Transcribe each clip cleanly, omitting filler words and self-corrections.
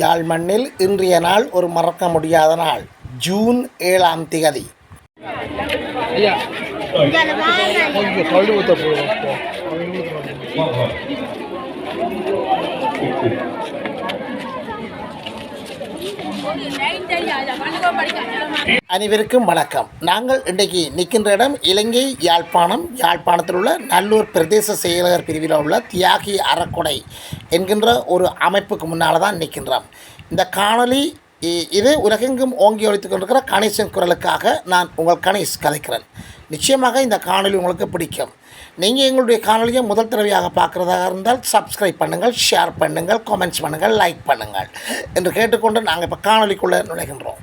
யாழ் மண்ணில் இன்றைய நாள் ஒரு மறக்க முடியாத நாள். ஜூன் 7ஆம் தேதி. அனைவருக்கும் வணக்கம். நாங்கள் இன்றைக்கு நிற்கின்ற இடம் இலங்கை யாழ்ப்பாணத்தில் உள்ள நல்லூர் பிரதேச செயலகர் பிரிவில் உள்ள தியாகி அறக்கொடை என்கின்ற ஒரு அமைப்புக்கு முன்னால் தான் நிற்கின்றோம். இந்த காணொலி இது உலகெங்கும் ஓங்கி ஒழித்துக் கொண்டிருக்கிற கணேசன் குரலுக்காக நான் உங்கள் கணேஷ் கதைக்கிறேன். நிச்சயமாக இந்த காணொலி உங்களுக்கு பிடிக்கும். நீங்கள் எங்களுடைய காணொலியை முதல் தடவையாக பார்க்குறதாக இருந்தால் சப்ஸ்கிரைப் பண்ணுங்கள், ஷேர் பண்ணுங்கள், கமெண்ட்ஸ் பண்ணுங்கள், லைக் பண்ணுங்கள் என்று கேட்டுக்கொண்டு நாங்கள் இப்போ காணொலிக்குள்ளே நுழைகின்றோம்.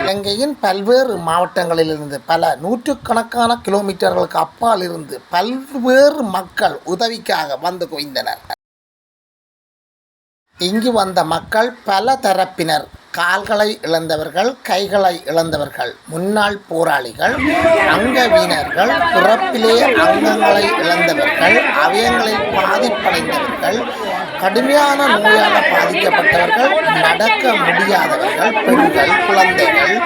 இலங்கையின் பல்வேறு மாவட்டங்களிலிருந்து பல நூற்றுக்கணக்கான கிலோமீட்டர்களுக்கு அப்பால் இருந்து பல்வேறு மக்கள் உதவிக்காக வந்து குவிந்தனர். இங்கு வந்த மக்கள் பல தரப்பினர். கால்களை இழந்தவர்கள், கைகளை இழந்தவர்கள், முன்னாள் போராளிகள், அங்கவீனர்கள், பிறப்பிலே அங்கங்களை இழந்தவர்கள், அவயங்களில் பாதிப்படைந்தவர்கள், கடுமையான நோயால் பாதிக்கப்பட்டவர்கள், நடக்க முடியாதவர்கள், பெண்கள், குழந்தைகள்,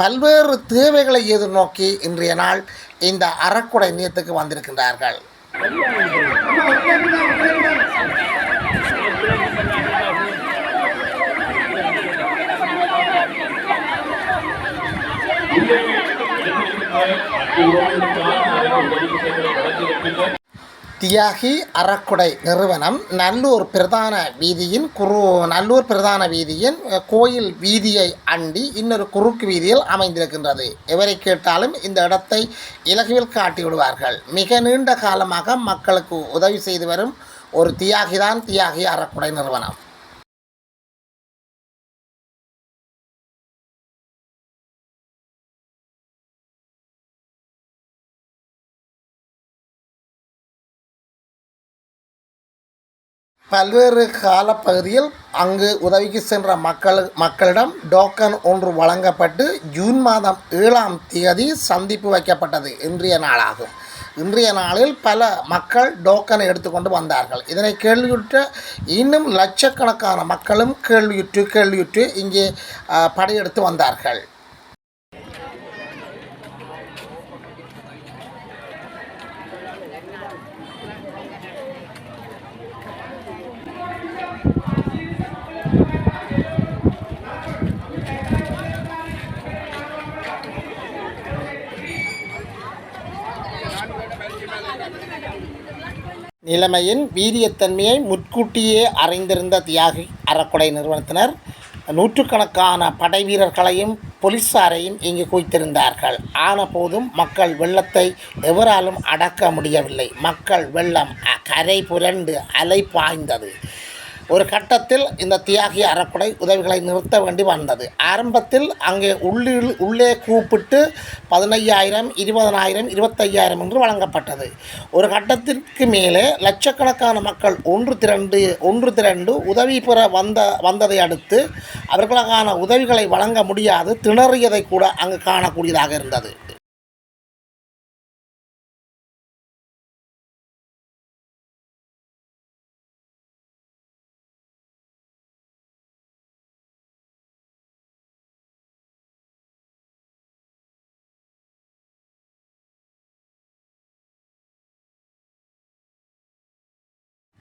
பல்வேறு தேவைகளை எதிர்நோக்கி இன்றைய நாள் இந்த அறக்குடை நிலையத்துக்கு வந்திருக்கின்றார்கள். தியாகி அறக்குடை நிறுவனம் நல்லூர் பிரதான வீதியின் கோயில் வீதியை அண்டி இன்னொரு குறுக்கு வீதியில் அமைந்திருக்கின்றது. எவரை கேட்டாலும் இந்த இடத்தை இலகுவில் காட்டிவிடுவார்கள். மிக நீண்ட காலமாக மக்களுக்கு உதவி செய்து வரும் ஒரு தியாகி அறக்குடை நிறுவனம். பல்வேறு காலப்பகுதியில் அங்கு உதவிக்கு சென்ற மக்களிடம் டோக்கன் ஒன்று வழங்கப்பட்டு ஜூன் மாதம் 7ஆம் தேதி சந்திப்பு வைக்கப்பட்டது. இன்றைய நாளாகும். இன்றைய நாளில் பல மக்கள் டோக்கனை எடுத்துக்கொண்டு வந்தார்கள். இதனை கேள்வியுற்ற இன்னும் லட்சக்கணக்கான மக்களும் கேள்வியுற்று இங்கே படையெடுத்து வந்தார்கள். நிலைமையின் வீரியத்தன்மையை முன்கூட்டியே அறிந்திருந்த தியாகி அறக்குடை நிறுவனத்தினர் நூற்றுக்கணக்கான படை வீரர்களையும் போலீஸாரையும் இங்கு குவித்திருந்தார்கள். ஆன போதும் மக்கள் வெள்ளத்தை எவராலும் அடக்க முடியவில்லை. மக்கள் வெள்ளம் கரை புரண்டு அலை பாய்ந்தது. ஒரு கட்டத்தில் இந்த தியாகி அறக்குடை உதவிகளை நிறுத்த வேண்டி வந்தது. ஆரம்பத்தில் அங்கே உள்ளே கூப்பிட்டு 15,000, 20,000, 25,000 என்று வழங்கப்பட்டது. ஒரு கட்டத்திற்கு மேலே லட்சக்கணக்கான மக்கள் ஒன்று திரண்டு உதவி பெற வந்ததை அடுத்து அவர்களுக்கான உதவிகளை வழங்க முடியாது திணறியதை கூட அங்கு காணக்கூடியதாக இருந்தது.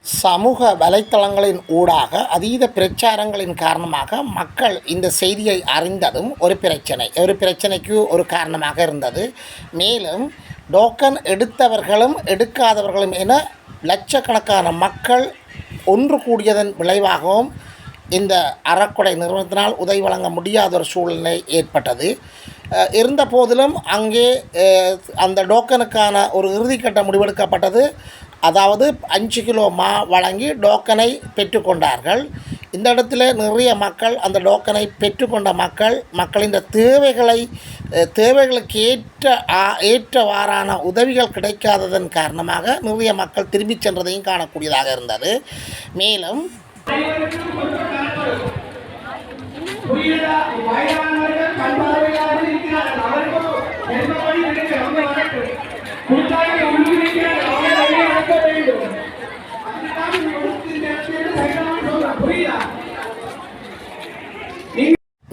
சமூக வலைத்தளங்களின் ஊடாக அதீத பிரச்சாரங்களின் காரணமாக மக்கள் இந்த செய்தியை அறிந்ததும் ஒரு பிரச்சனைக்கு ஒரு காரணமாக இருந்தது. மேலும் டோக்கன் எடுத்தவர்களும் எடுக்காதவர்களும் என லட்சக்கணக்கான மக்கள் ஒன்று கூடியதன் விளைவாகவும் இந்த அறக்குடை நிறுவனத்தினால் உதவி வழங்க முடியாத ஒரு சூழ்நிலை ஏற்பட்டது. இருந்த போதிலும் அங்கே அந்த டோக்கனுக்கான ஒரு இறுதிக்கட்ட முடிவெடுக்கப்பட்டது. அதாவது 5 கிலோ மா வழங்கி டோக்கனை பெற்றுக்கொண்டார்கள். இந்த இடத்துல நிறைய மக்கள் அந்த டோக்கனை பெற்றுக்கொண்ட மக்களின் தேவைகளுக்கு ஏற்றவாறான உதவிகள் கிடைக்காததன் காரணமாக நிறைய மக்கள் திரும்பிச் சென்றதையும் காணக்கூடியதாக இருந்தது.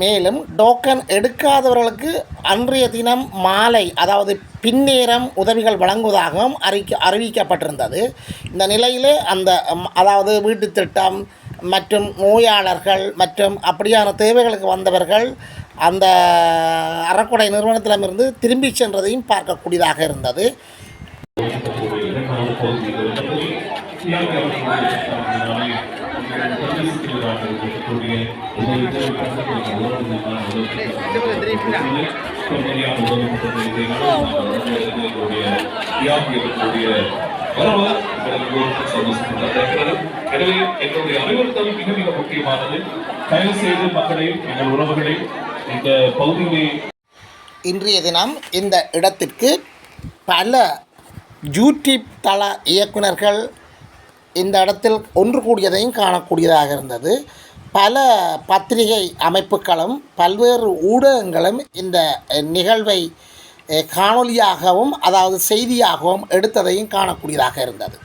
மேலும் டோக்கன் எடுக்காதவர்களுக்கு அன்றைய தினம் மாலை, அதாவது பின்னேரம் உதவிகள் வழங்குவதாகவும் அறிவிக்கப்பட்டிருந்தது. இந்த நிலையிலே அதாவது வீட்டு திட்டம் மற்றும் நோயாளர்கள் மற்றும் அப்படியான தேவைகளுக்கு வந்தவர்கள் அந்த அறக்கொடை நிறுவனத்திடமிருந்து திரும்பி சென்றதையும் பார்க்கக்கூடியதாக இருந்தது. எனவே எங்களுடைய அறிவுறுத்தல் மிக மிக முக்கியமானது. தயவு செய்து மக்களை, எங்கள் உறவுகளை இந்த பகுதியிலே இன்றைய தினம் இந்த இடத்திற்கு பல யூடியூப் தள இயக்குநர்கள் இந்த இடத்தில் ஒன்று கூடியதையும் காணக்கூடியதாக இருந்தது. பல பத்திரிகை அமைப்புகளும் பல்வேறு ஊடகங்களும் இந்த நிகழ்வை காணொலியாகவும் அதாவது செய்தியாகவும் எடுத்ததையும் காணக்கூடியதாக இருந்தது.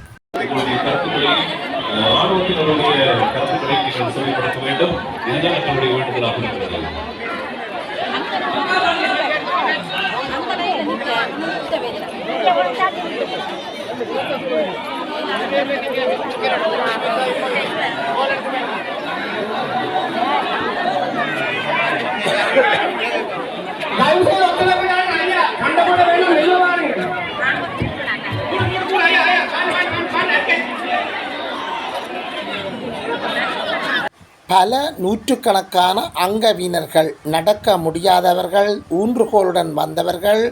பல நூற்றுக்கணக்கான அங்கவீனர்கள், நடக்க முடியாதவர்கள், ஊன்றுகோலுடன் வந்தவர்கள்,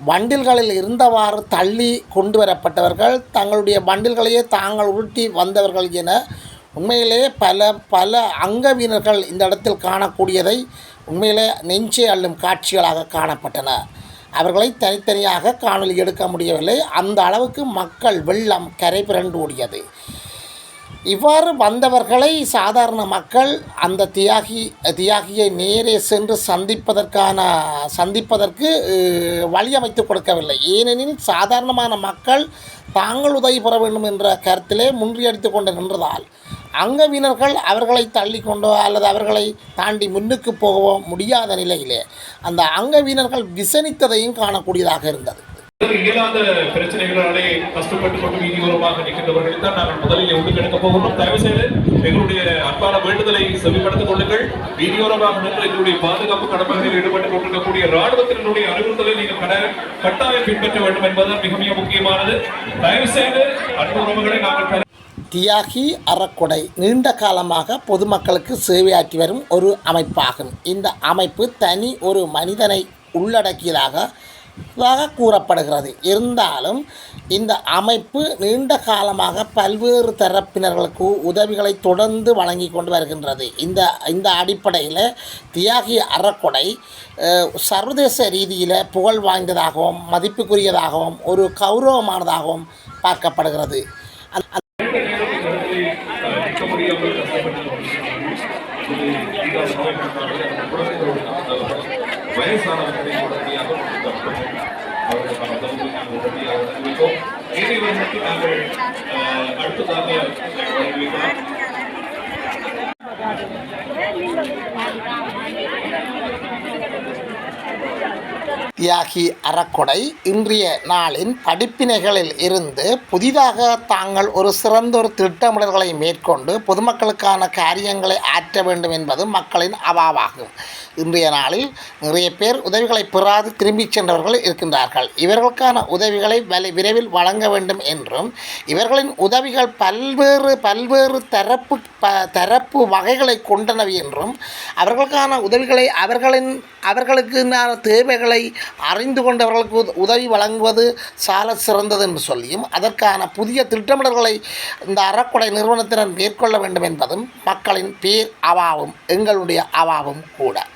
வண்டில்களில் இருந்தவாறு தள்ளி கொண்டு வரப்பட்டவர்கள், தங்களுடைய வண்டில்களையே தாங்கள் உருட்டி வந்தவர்கள் என உண்மையிலே பல அங்கவீனர்கள் இந்த இடத்தில் காணக்கூடியதை உண்மையிலே நெஞ்சை அள்ளும் காட்சிகளாக காணப்பட்டன. அவர்களை தனித்தனியாக காணொலி எடுக்க முடியவில்லை. அந்த அளவுக்கு மக்கள் வெள்ளம் கரை புரண்டு ஓடியது. இவ்வாறு வந்தவர்களை சாதாரண மக்கள் அந்த தியாகியை நேரே சென்று சந்திப்பதற்கு வழி அமைத்து கொடுக்கவில்லை. ஏனெனில் சாதாரணமான மக்கள் தாங்கள் உதவி பெற வேண்டும் என்ற கருத்திலே முன்றியடித்து கொண்டு நின்றதால் அங்கவீனர்கள் அவர்களை தள்ளி கொண்டோ அல்லது அவர்களை தாண்டி முன்னுக்கு போகவோ முடியாத நிலையிலே அந்த அங்கவீனர்கள் விசனித்ததையும் காணக்கூடியதாக இருந்தது. இயலாத பிரச்சனைகளாலே கஷ்டப்பட்டுக் கொண்டு வீதியோரமாக நிற்கின்றவர்களை தான் நாங்கள் முதலில் ஒன்றுக்கெடுக்க போகிறோம். தயவு செய்து எங்களுடைய அன்பான வேண்டுதலை செவிப்படுத்திக் கொள்ளுங்கள். வீதியோரமாக நின்று எங்களுடைய பாதுகாப்பு கடமைகளில் ஈடுபட்டுக் கொண்டிருக்கக்கூடிய ராணுவத்தினுடைய அறிவுறுத்தலை நீங்கள் கட்டாயம் பின்பற்ற வேண்டும் என்பதுதான் மிக மிக முக்கியமானது. தயவு செய்து அன்பு உறவுகளை நாங்கள் தியாகி அறக்கொடை நீண்ட காலமாக பொதுமக்களுக்கு சேவையாற்றி வரும் ஒரு அமைப்பாகும். இந்த அமைப்பு தனி ஒரு மனிதனை உள்ளடக்கியதாக கூறப்படுகிறது. இருந்தாலும் இந்த அமைப்பு நீண்ட காலமாக பல்வேறு தரப்பினர்களுக்கு உதவிகளை தொடர்ந்து வழங்கி கொண்டு வருகின்றது. இந்த அடிப்படையில் தியாகி அறக்கொடை சர்வதேச ரீதியில் புகழ் வாய்ந்ததாகவும் மதிப்புக்குரியதாகவும் ஒரு கௌரவமானதாகவும் பார்க்கப்படுகிறது. தியாகி அறக்கொடை இன்றைய நாளின் படிப்பினைகளில் இருந்து புதிதாக தாங்கள் ஒரு சிறந்தொரு திட்டமிடல்களை மேற்கொண்டு பொதுமக்களுக்கான காரியங்களை ஆற்ற வேண்டும் என்பது மக்களின் அவாவாகும். இன்றைய நாளில் நிறைய பேர் உதவிகளை பெறாது திரும்பிச் சென்றவர்கள் இருக்கின்றார்கள். இவர்களுக்கான உதவிகளை விரைவில் வழங்க வேண்டும் என்றும் இவர்களின் உதவிகள் பல்வேறு தரப்பு வகைகளை கொண்டனவை என்றும் அவர்களுக்கான உதவிகளை அவர்களுக்கான தேவைகளை அறிந்து கொண்டவர்களுக்கு உதவி வழங்குவது சால சிறந்தது என்று சொல்லியும் அதற்கான புதிய திட்டமிடல்களை இந்த அறக்கொடை நிறுவனத்தினர் மேற்கொள்ள வேண்டும் என்பதும் மக்களின் பேர் அவாவும் எங்களுடைய அவாவும் கூட.